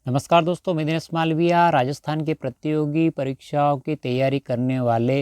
नमस्कार दोस्तों, मैं दिनेश मालविया। राजस्थान के प्रतियोगी परीक्षाओं की तैयारी करने वाले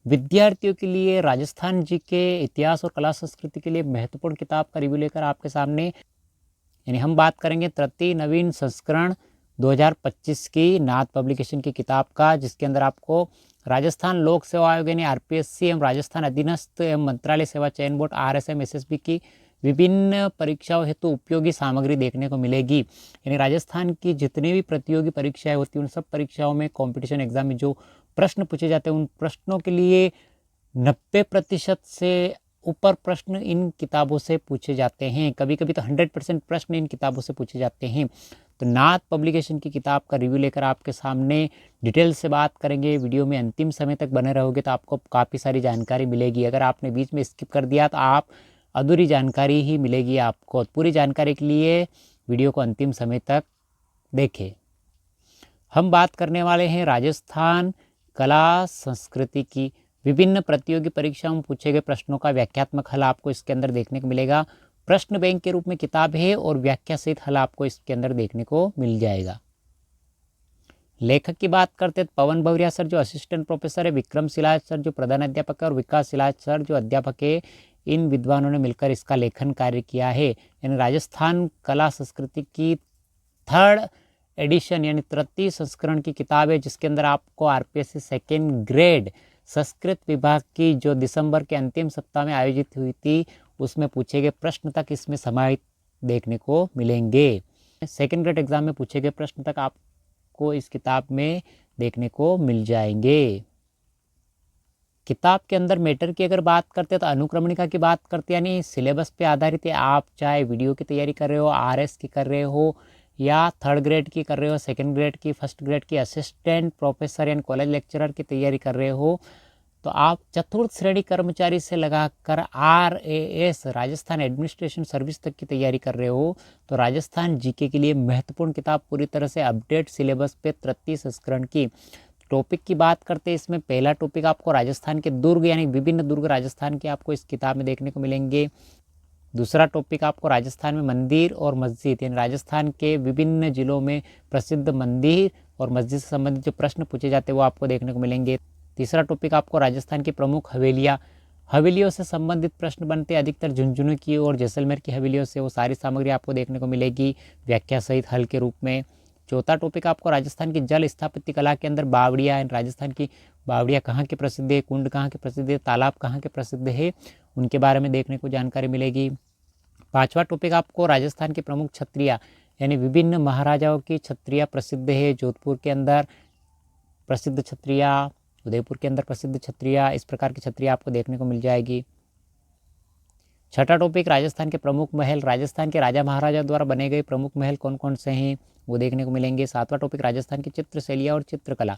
विद्यार्थियों के लिए राजस्थान जी के इतिहास और कला संस्कृति के लिए महत्वपूर्ण किताब का रिव्यू लेकर आपके सामने यानी हम बात करेंगे तृतीय नवीन संस्करण 2025 की नाथ पब्लिकेशन की किताब का, जिसके अंदर आपको राजस्थान लोक सेवा आयोग यानी आरपीएससी एवं राजस्थान अधीनस्थ एवं मंत्रालय सेवा चयन बोर्ड आरएसएम एसएसबी की विभिन्न परीक्षाओं हेतु उपयोगी सामग्री देखने को मिलेगी। यानी राजस्थान की जितनी भी प्रतियोगी परीक्षाएं होती हैं उन सब परीक्षाओं में कंपटीशन एग्जाम में जो प्रश्न पूछे जाते हैं उन प्रश्नों के लिए 90% से ऊपर प्रश्न इन किताबों से पूछे जाते हैं। कभी कभी तो 100% प्रश्न इन किताबों से पूछे जाते हैं। तो नाथ पब्लिकेशन की किताब का रिव्यू लेकर आपके सामने डिटेल से बात करेंगे। वीडियो में अंतिम समय तक बने रहोगे तो आपको काफ़ी सारी जानकारी मिलेगी। अगर आपने बीच में स्किप कर दिया तो आप अधूरी जानकारी ही मिलेगी आपको। पूरी जानकारी के लिए वीडियो को अंतिम समय तक देखें। हम बात करने वाले हैं राजस्थान कला संस्कृति की विभिन्न प्रतियोगी परीक्षाओं में पूछे गए प्रश्नों का व्याख्यात्मक हल आपको इसके अंदर देखने को मिलेगा। प्रश्न बैंक के रूप में किताब है और व्याख्या सहित हल आपको इसके अंदर देखने को मिल जाएगा। लेखक की बात करते हैं पवन भवरिया सर जो असिस्टेंट प्रोफेसर है, विक्रम सिलाज सर जो प्रधान अध्यापक है और विकास सिलाज सर जो अध्यापक है। इन विद्वानों ने मिलकर इसका लेखन कार्य किया है। यानी राजस्थान कला संस्कृति की 3rd एडिशन यानी तृतीय संस्करण की किताब है, जिसके अंदर आपको आरपीएससी 2nd ग्रेड संस्कृत विभाग की जो दिसंबर के अंतिम सप्ताह में आयोजित हुई थी उसमें पूछे गए प्रश्न तक इसमें समाहित देखने को मिलेंगे। 2nd ग्रेड एग्जाम में पूछे गए प्रश्न तक आपको इस किताब में देखने को मिल जाएंगे। किताब के अंदर मैटर की अगर बात करते हैं तो अनुक्रमणिका की बात करते हैं, यानी सिलेबस पे आधारित है। आप चाहे वीडियो की तैयारी कर रहे हो, आरएस की कर रहे हो या 3rd ग्रेड की कर रहे हो, 2nd ग्रेड की, 1st ग्रेड की, असिस्टेंट प्रोफेसर यानी कॉलेज लेक्चरर की तैयारी कर रहे हो, तो आप चतुर्थ श्रेणी कर्मचारी से लगाकर आरएएस राजस्थान एडमिनिस्ट्रेशन सर्विस तक की तैयारी कर रहे हो तो राजस्थान जीके के लिए महत्वपूर्ण किताब, पूरी तरह से अपडेट सिलेबस पे तृतीय संस्करण की। टॉपिक की बात करते हैं, इसमें पहला टॉपिक आपको राजस्थान के दुर्ग यानी विभिन्न दुर्ग राजस्थान के आपको इस किताब में देखने को मिलेंगे। दूसरा टॉपिक आपको राजस्थान में मंदिर और मस्जिद यानी राजस्थान के विभिन्न जिलों में प्रसिद्ध मंदिर और मस्जिद से संबंधित जो प्रश्न पूछे जाते हैं वो आपको देखने को मिलेंगे। तीसरा टॉपिक आपको राजस्थान की प्रमुख हवेलियों से संबंधित प्रश्न बनते हैं, अधिकतर झुंझुनू की और जैसलमेर की हवेलियों से। वो सारी सामग्री आपको देखने को मिलेगी व्याख्या सहित हल के रूप में। चौथा टॉपिक आपको राजस्थान की जल स्थापत्य कला के अंदर बावड़िया एंड राजस्थान की बावड़िया कहाँ की प्रसिद्ध है, कुंड कहाँ के प्रसिद्ध है, तालाब कहाँ के प्रसिद्ध है, उनके बारे में देखने को जानकारी मिलेगी। पांचवा टॉपिक आपको राजस्थान की प्रमुख छत्रियाँ यानी विभिन्न महाराजाओं की छत्रियाँ प्रसिद्ध है। जोधपुर के अंदर प्रसिद्ध छत्रियाँ, उदयपुर के अंदर प्रसिद्ध छत्रियाँ, इस प्रकार की छत्रियाँ आपको देखने को मिल जाएगी। छठा टॉपिक राजस्थान के प्रमुख महल, राजस्थान के राजा महाराजा द्वारा बने गए प्रमुख महल कौन कौन से हैं वो देखने को मिलेंगे। सातवां टॉपिक राजस्थान की चित्रशैलियाँ और चित्रकला,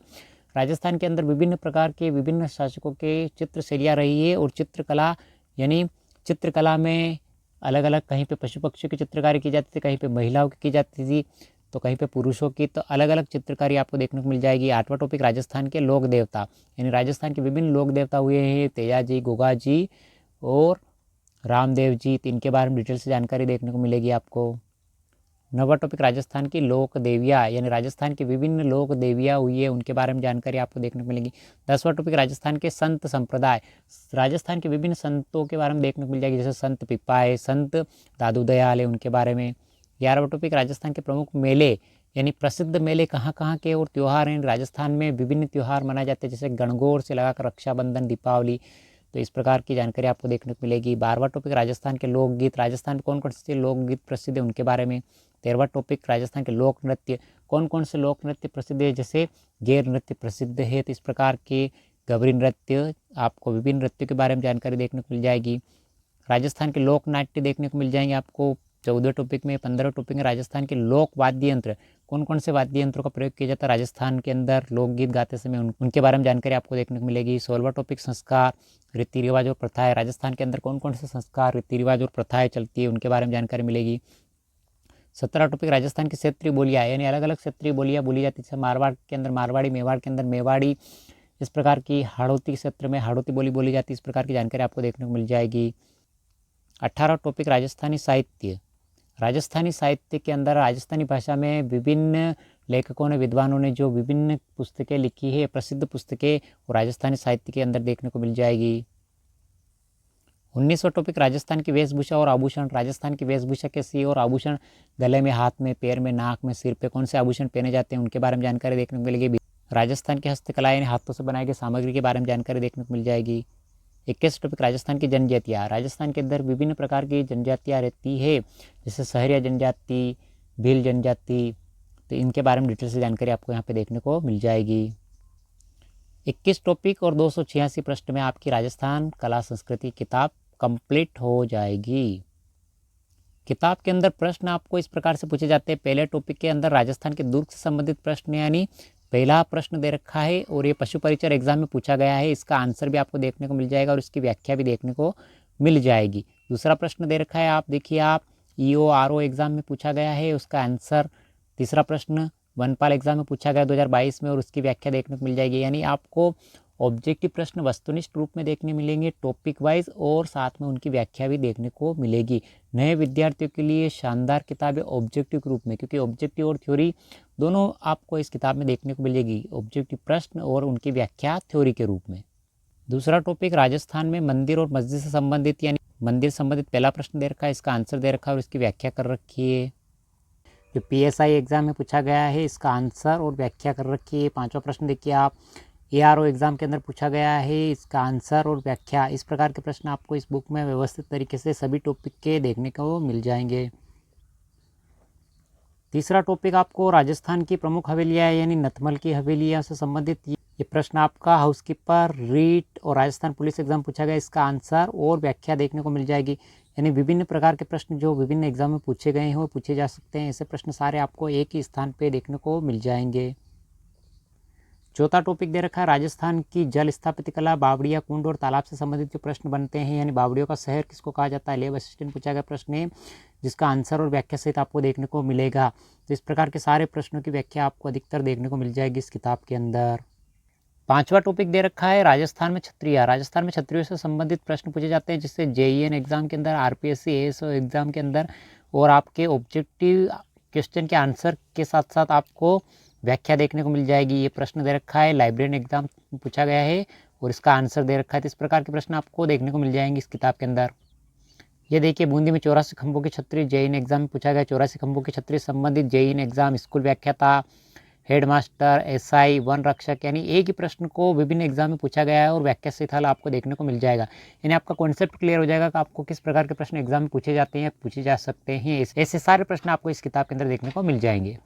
राजस्थान के अंदर विभिन्न प्रकार के विभिन्न शासकों के चित्रशैलियाँ रही है और चित्रकला यानी चित्रकला में अलग अलग, कहीं पे पशु पक्षियों की चित्रकारी की जाती थी, कहीं पे महिलाओं की जाती थी, तो कहीं पे पुरुषों की, तो अलग अलग चित्रकारी आपको देखने को मिल जाएगी। आठवां टॉपिक राजस्थान के लोक देवता यानी राजस्थान के विभिन्न लोक देवता हुए हैं, तेजा जी, गोगा जी और रामदेव जी, तो इनके बारे में डिटेल से जानकारी देखने को मिलेगी आपको। नौवां टॉपिक राजस्थान की लोक देवियाँ यानी राजस्थान की विभिन्न लोक देवियाँ हुई है उनके बारे में जानकारी आपको देखने को मिलेगी। 10वां टॉपिक राजस्थान के संत संप्रदाय, राजस्थान के विभिन्न संतों के बारे में देखने को मिल जाएगी, जैसे संत पिप्पा है, संत दादू दयाल है, उनके बारे में। 11वां टॉपिक राजस्थान के प्रमुख मेले यानी प्रसिद्ध मेले कहाँ कहाँ के और त्यौहार हैं। राजस्थान में विभिन्न त्यौहार मनाए जाते हैं, जैसे गणगौर से लगाकर रक्षाबंधन, दीपावली, तो इस प्रकार की जानकारी आपको देखने को मिलेगी। 12वां टॉपिक राजस्थान के लोकगीत, राजस्थान में कौन कौन से लोकगीत प्रसिद्ध है उनके बारे में। 13वां टॉपिक राजस्थान के लोक नृत्य, कौन कौन से लोक नृत्य प्रसिद्ध है, जैसे गैर नृत्य प्रसिद्ध है, तो इस प्रकार के गबरी नृत्य, आपको विभिन्न नृत्यों के बारे में जानकारी देखने को मिल जाएगी। राजस्थान के लोक नाट्य देखने को मिल जाएंगे आपको 14वें टॉपिक में। 15वें टॉपिक में राजस्थान के लोक वाद्य यंत्र, कौन कौन से वाद्य यंत्रों का प्रयोग किया जाता है राजस्थान के अंदर लोकगीत गाते समय, उनके बारे में जानकारी आपको देखने को मिलेगी। 16वां टॉपिक संस्कार, रीति रिवाज और प्रथाएं, राजस्थान के अंदर कौन कौन से संस्कार, रीति रिवाज और प्रथाएं चलती है उनके बारे में जानकारी मिलेगी। 17वां टॉपिक राजस्थान की क्षेत्रीय बोलियाँ यानी अलग अलग क्षेत्रीय बोलियाँ बोली जाती है, मारवाड़ के अंदर मारवाड़ी, मेवाड़ के अंदर मेवाड़ी, इस प्रकार की हाड़ौती क्षेत्र में हाड़ौती बोली बोली जाती है, इस प्रकार की जानकारी आपको देखने को मिल जाएगी। 18वां टॉपिक राजस्थानी साहित्य, राजस्थानी साहित्य के अंदर राजस्थानी भाषा में विभिन्न लेखकों ने, विद्वानों ने जो विभिन्न पुस्तकें लिखी है, प्रसिद्ध पुस्तकें, वो राजस्थानी साहित्य के अंदर देखने को मिल जाएगी। 19वां टॉपिक राजस्थान की वेशभूषा और आभूषण। राजस्थान की वेशभूषा कैसी है और आभूषण, गले में, हाथ में, पैर में, नाक में, सिर पे कौन से आभूषण पहने जाते हैं उनके बारे में जानकारी देखने को मिलेगी। राजस्थान की हस्तकला यानी हाथों से बनाई गई सामग्री के बारे में जानकारी देखने को मिल जाएगी। 21 टॉपिक राजस्थान की जनजातियाँ। राजस्थान के अंदर विभिन्न प्रकार की जनजातियाँ रहती है, जैसे सहरिया जनजाति, भील जनजाति, तो इनके बारे में डिटेल से जानकारी आपको यहाँ पे देखने को मिल जाएगी। 21 टॉपिक और 286 प्रश्न में आपकी राजस्थान कला संस्कृति किताब कंप्लीट हो जाएगी। किताब के अंदर प्रश्न आपको इस प्रकार से पूछे जाते हैं। पहले टॉपिक के अंदर राजस्थान के दुर्ग से संबंधित प्रश्न, यानी पहला प्रश्न दे रखा है और ये पशु परिचर एग्जाम में पूछा गया है, इसका आंसर भी आपको देखने को मिल जाएगा और इसकी व्याख्या भी देखने को मिल जाएगी। दूसरा प्रश्न दे रखा है, आप देखिए, आप EO RO एग्जाम में पूछा गया है, उसका आंसर। तीसरा प्रश्न वनपाल एग्जाम में पूछा गया 2022 में और उसकी व्याख्या देखने को मिल जाएगी। यानी आपको ऑब्जेक्टिव प्रश्न वस्तुनिष्ठ रूप में देखने मिलेंगे, टॉपिक वाइज, और साथ में उनकी व्याख्या भी देखने को मिलेगी। नए विद्यार्थियों के लिए शानदार किताब है ऑब्जेक्टिव के रूप में, क्योंकि ऑब्जेक्टिव और थ्योरी दोनों आपको इस किताब में देखने को मिलेगी, ऑब्जेक्टिव प्रश्न और उनकी व्याख्या थ्योरी के रूप में। दूसरा टॉपिक राजस्थान में मंदिर और मस्जिद से संबंधित, यानी मंदिर संबंधित पहला प्रश्न दे रखा है, इसका आंसर दे रखा है और इसकी व्याख्या कर रखी है। जो PSI एग्जाम में पूछा गया है, इसका आंसर और व्याख्या कर रखी है। 5वां प्रश्न देखिए आप, ARO एग्जाम के अंदर पूछा गया है, इसका आंसर और व्याख्या। इस प्रकार के प्रश्न आपको इस बुक में व्यवस्थित तरीके से सभी टॉपिक के देखने को मिल जाएंगे। तीसरा टॉपिक आपको राजस्थान की प्रमुख हवेलियाँ यानी नथमल की हवेलियाँ से संबंधित ये प्रश्न आपका हाउसकीपर, रीट और राजस्थान पुलिस एग्जाम पूछा गया, इसका आंसर और व्याख्या देखने को मिल जाएगी। यानी विभिन्न प्रकार के प्रश्न जो विभिन्न एग्जाम में पूछे गए हैं वो पूछे जा सकते हैं। ऐसे प्रश्न सारे आपको एक ही स्थान पे देखने को मिल जाएंगे। चौथा टॉपिक दे रखा है राजस्थान की जल स्थापत्य कला, बावड़िया, कुंड और तालाब से संबंधित जो प्रश्न बनते हैं, यानी बावड़ियों का शहर किसको कहा जाता है, लेब असिस्टेंट पूछा गया प्रश्न है, जिसका आंसर और व्याख्या सहित आपको देखने को मिलेगा। तो इस प्रकार के सारे प्रश्नों की व्याख्या आपको अधिकतर देखने को मिल जाएगी इस किताब के अंदर। 5वां टॉपिक दे रखा है राजस्थान में क्षत्रिय। राजस्थान में क्षत्रियों से संबंधित प्रश्न पूछे जाते हैं, जिससे JEN एग्जाम के अंदर, RPSC ASO एग्जाम के अंदर और आपके ऑब्जेक्टिव क्वेश्चन के आंसर के साथ साथ आपको व्याख्या देखने को मिल जाएगी। ये प्रश्न दे रखा है, लाइब्रेरियन एग्जाम पूछा गया है और इसका आंसर दे रखा है। तो इस प्रकार के प्रश्न आपको देखने को मिल जाएंगे इस किताब के अंदर। ये देखिए, बूंदी में 84 खंभों की छतरी JEN एग्जाम में पूछा गया। 84 खंभों की छतरी संबंधित JEN एग्जाम, स्कूल व्याख्याता, हेडमास्टर, SI, वन रक्षक, यानी एक ही प्रश्न को विभिन्न एग्जाम में पूछा गया है और व्याख्या सहित हल आपको देखने को मिल जाएगा। यानी आपका कॉन्सेप्ट क्लियर हो जाएगा कि आपको किस प्रकार के प्रश्न एग्जाम में पूछे जाते हैं, पूछे जा सकते हैं। ऐसे सारे प्रश्न आपको इस किताब के अंदर देखने को मिल जाएंगे।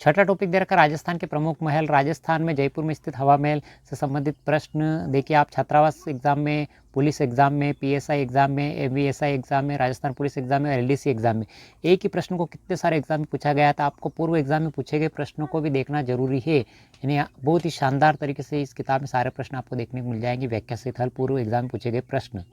छठा टॉपिक दे रखा राजस्थान के प्रमुख महल। राजस्थान में जयपुर में स्थित हवा महल से संबंधित प्रश्न देखिए आप छात्रावास एग्जाम में, पुलिस एग्जाम में, PSI एग्जाम में, MVSI एग्जाम में, राजस्थान पुलिस एग्जाम में और LDC एग्जाम में एक ही प्रश्न को कितने सारे एग्जाम में पूछा गया था। आपको पूर्व एग्जाम में पूछे गए प्रश्नों को भी देखना जरूरी है। यानी बहुत ही शानदार तरीके से इस किताब में सारे प्रश्न आपको देखने को मिल जाएंगे, व्याख्या सहित हल पूर्व एग्जाम में पूछे गए प्रश्न।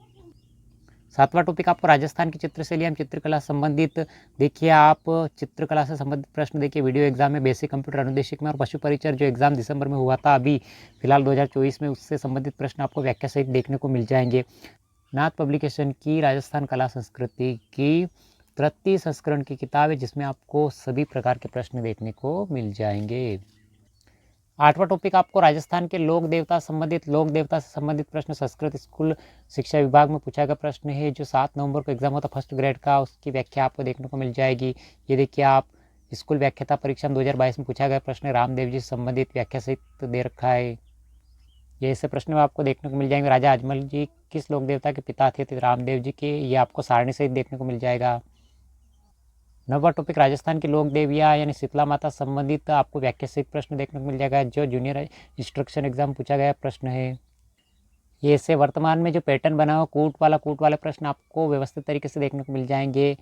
7वां टॉपिक आपको राजस्थान की चित्रशैली एवं चित्रकला संबंधित देखिए आप, चित्रकला से संबंधित प्रश्न देखिए वीडियो एग्जाम में, बेसिक कंप्यूटर अनुदेशिक में और पशु परिचर जो एग्जाम दिसंबर में हुआ था अभी फिलहाल 2024 में, उससे संबंधित प्रश्न आपको व्याख्या सहित देखने को मिल जाएंगे। नाथ पब्लिकेशन की राजस्थान कला संस्कृति की 33 संस्करण की किताब है, जिसमें आपको सभी प्रकार के प्रश्न देखने को मिल जाएंगे। 8वां टॉपिक आपको राजस्थान के लोक देवता से संबंधित प्रश्न संस्कृत स्कूल शिक्षा विभाग में पूछा गया प्रश्न है, जो 7 नवंबर को एग्जाम होता फर्स्ट ग्रेड का, उसकी व्याख्या आपको देखने को मिल जाएगी। ये देखिए आप, स्कूल व्याख्याता परीक्षा 2022 में पूछा गया प्रश्न रामदेव जी से संबंधित व्याख्या सहित दे रखा है। ये ऐसे प्रश्न आपको देखने को मिल जाएंगे। राजा अजमल जी किस लोक देवता के पिता थे, तो रामदेव जी के, ये आपको सारणी सहित देखने को मिल जाएगा। 9वां टॉपिक राजस्थान की लोक देवियाँ यानी शीतला माता संबंधित आपको व्याख्या सहित प्रश्न देखने को मिल जाएगा, जो जूनियर इंस्ट्रक्शन एग्जाम पूछा गया प्रश्न है। ये ऐसे वर्तमान में जो पैटर्न बना हो कूट वाले प्रश्न आपको व्यवस्थित तरीके से देखने को मिल जाएंगे।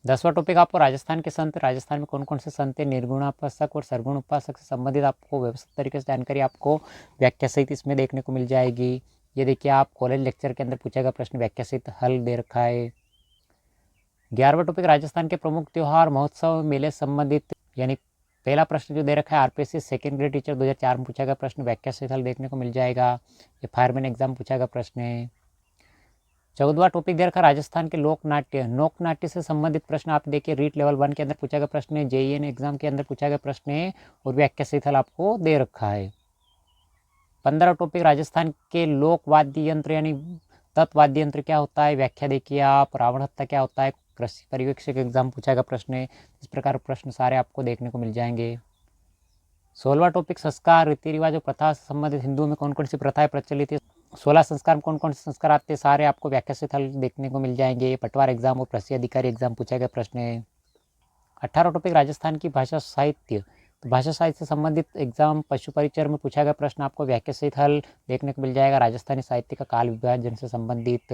10वां टॉपिक आपको राजस्थान के संत, राजस्थान में कौन कौन से संत है, निर्गुणापासक और सरगुण उपासक से संबंधित आपको व्यवस्थित तरीके से जानकारी आपको व्याख्या सहित इसमें देखने को मिल जाएगी। ये देखिए आप, कॉलेज लेक्चर के अंदर पूछा गया प्रश्न व्याख्या सहित हल दे रखा है। 11वां टॉपिक राजस्थान के प्रमुख त्यौहार, महोत्सव, मेले संबंधित, यानी पहला प्रश्न जो दे रखा है RPSC सेकेंड ग्रेड टीचर 2004 में पूछा गया प्रश्न व्याख्या सहित हल देखने को मिल जाएगा। ये फायरमैन एग्जाम पूछा गया प्रश्न है। 14वां टॉपिक दे रखा राजस्थान के लोक नाट्य से संबंधित प्रश्न आप देखिए रीट लेवल 1 के अंदर पूछा गया प्रश्न है, जेईएन एग्जाम के अंदर पूछा गया प्रश्न है और व्याख्या सहित हल आपको दे रखा है। 15 टॉपिक राजस्थान के लोक वाद्य यंत्र यानी तत्वाद्य यंत्र क्या होता है, व्याख्या देखिए आप। रावण हत्था क्या होता है, कृषि पर्यवेक्षक एग्जाम पूछा गया प्रश्न है। इस प्रकार प्रश्न सारे आपको देखने को मिल जाएंगे। 16वां टॉपिक संस्कार रीति रिवाज और प्रथा से संबंधित हिंदुओं में कौन कौन सी प्रथाएं प्रचलित है, 16 संस्कार में कौन कौन से संस्कार आते हैं, सारे आपको व्याख्या से हल देखने को मिल जाएंगे। पटवार एग्जाम और कृषि अधिकारी एग्जाम पूछा गया प्रश्न है। 18 टॉपिक राजस्थान की भाषा साहित्य, तो भाषा साहित्य से संबंधित एग्जाम पशु परिचर में पूछा गया प्रश्न आपको व्याख्या सहित हल देखने को मिल जाएगा। राजस्थानी साहित्य का काल विभाजन से संबंधित।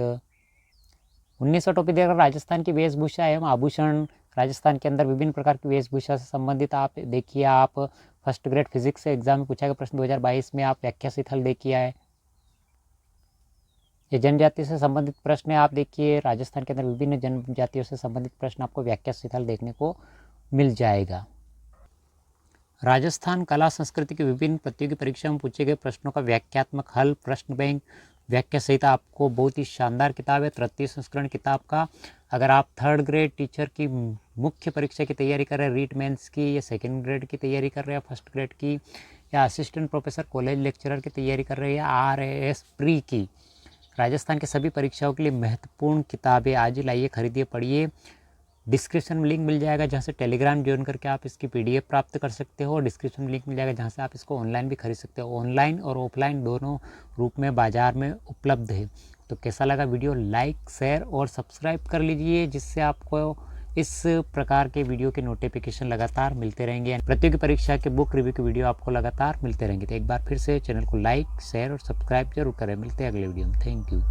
19वां टॉपिक देखा राजस्थान की वेशभूषा एवं आभूषण, राजस्थान के अंदर विभिन्न प्रकार की वेशभूषा से संबंधित आप देखिए आप फर्स्ट ग्रेड फिजिक्स से एग्जाम में पूछा गया प्रश्न 2022 में आप व्याख्या सहित हल देखिए है। ये जनजाति से संबंधित प्रश्न है, आप देखिए राजस्थान के अंदर विभिन्न जनजातियों से संबंधित प्रश्न आपको व्याख्या सहित हल देखने को मिल जाएगा। राजस्थान कला संस्कृति की विभिन्न प्रतियोगी परीक्षाओं में पूछे गए प्रश्नों का व्याख्यात्मक हल, प्रश्न बैंक, व्याख्या सहित आपको बहुत ही शानदार किताब है। तृतीय संस्करण किताब का अगर आप थर्ड ग्रेड टीचर की मुख्य परीक्षा की तैयारी कर रहे हैं, रीट मेंस की या सेकंड ग्रेड की तैयारी कर रहे हैं, फर्स्ट ग्रेड की या असिस्टेंट प्रोफेसर कॉलेज लेक्चरर की तैयारी कर रहे हैं, RAS प्री की, राजस्थान के सभी परीक्षाओं के लिए महत्वपूर्ण किताबें आज ही लाइए, खरीदिए, पढ़िए। डिस्क्रिप्शन में लिंक मिल जाएगा जहाँ से टेलीग्राम ज्वाइन करके आप इसकी PDF प्राप्त कर सकते हो। डिस्क्रिप्शन में लिंक मिल जाएगा जहाँ से आप इसको ऑनलाइन भी खरीद सकते हो। ऑनलाइन और ऑफलाइन दोनों रूप में बाज़ार में उपलब्ध है। तो कैसा लगा वीडियो, लाइक शेयर और सब्सक्राइब कर लीजिए, जिससे आपको इस प्रकार के वीडियो के नोटिफिकेशन लगातार मिलते रहेंगे। प्रतियोगी परीक्षा के बुक रिव्यू के वीडियो आपको लगातार मिलते रहेंगे। तो एक बार फिर से चैनल को लाइक शेयर और सब्सक्राइब जरूर करें। मिलते हैं अगले वीडियो में। Thank you.